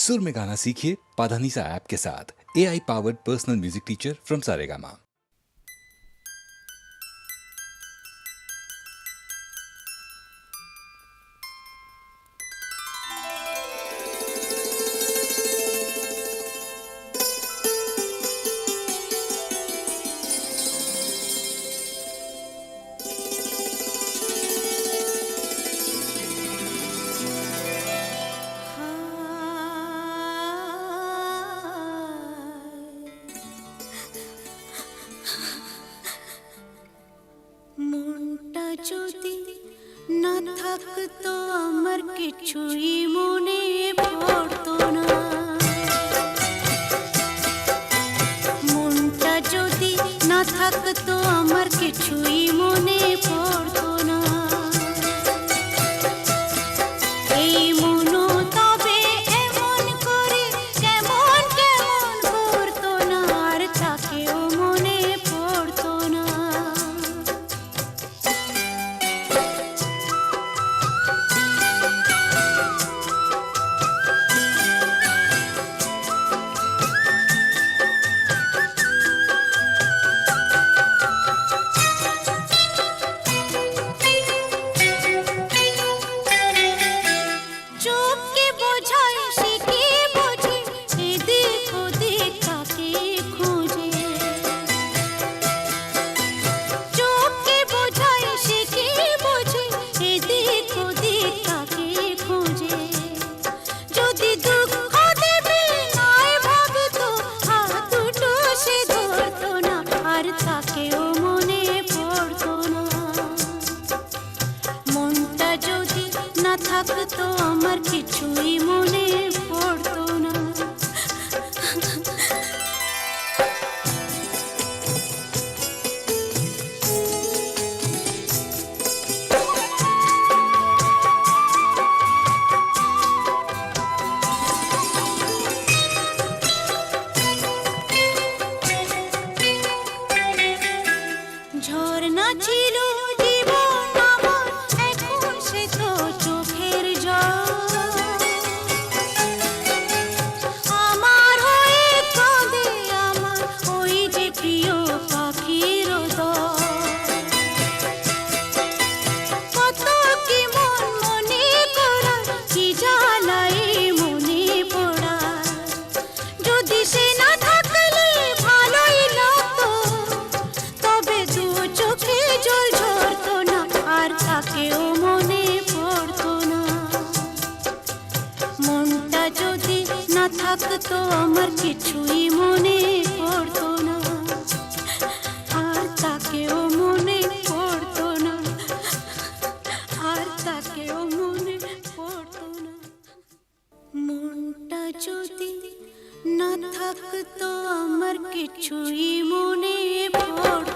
सुर में गाना सीखिए पाधानीसा ऐप के साथ। AI powered personal music teacher from Saregama. মনটা যদি না থাকতো আমার কিছুই মনে পড়তো না। মনটা যদি না থাকতো আমার কিছুই মনে পড়তো না। এই মনও তবে এমন করে কেমন কেমন করতো না, আর তাকেও মনে পড়তো না। চোখকে বোঝায় সে কি বোঝে, এদিক ওদিক কাকে খোঁজে। চোখকে বোঝায় সে কি বোঝে, এদিক ওদিক কাকে খোঁজে। যদি দুঃখ দেবে নয় ভাবতো, হাত দুটো সে ধরতো না, আর তাকেও মনে পড়তো না। মনটা যদি না থাকতো আমার কিছুই মনে পড়তো না। ঝর্ণা ছিল জীবন আমার, এখন সে তো চোখের জল। আমার হয়ে কাঁদে আমার ওই যে প্রিয় পাখির দল। কত কি মন মনে করা, কি জ্বালাই মনে পড়া। যদি সে না থাকলে ভালোই লাগতো, তবে দু চোখে জল ঝরতো না, আর তাকেও মনে পড়তো না। মনটা যদি না থাকতো আমার কিছুই মনে পড়তো না, আর তাকেও মনে পড়তো না, আর তাকেও মনে পড়তো না। মনটা যদি না থাকতো আমার কিছুই মনে পড়তো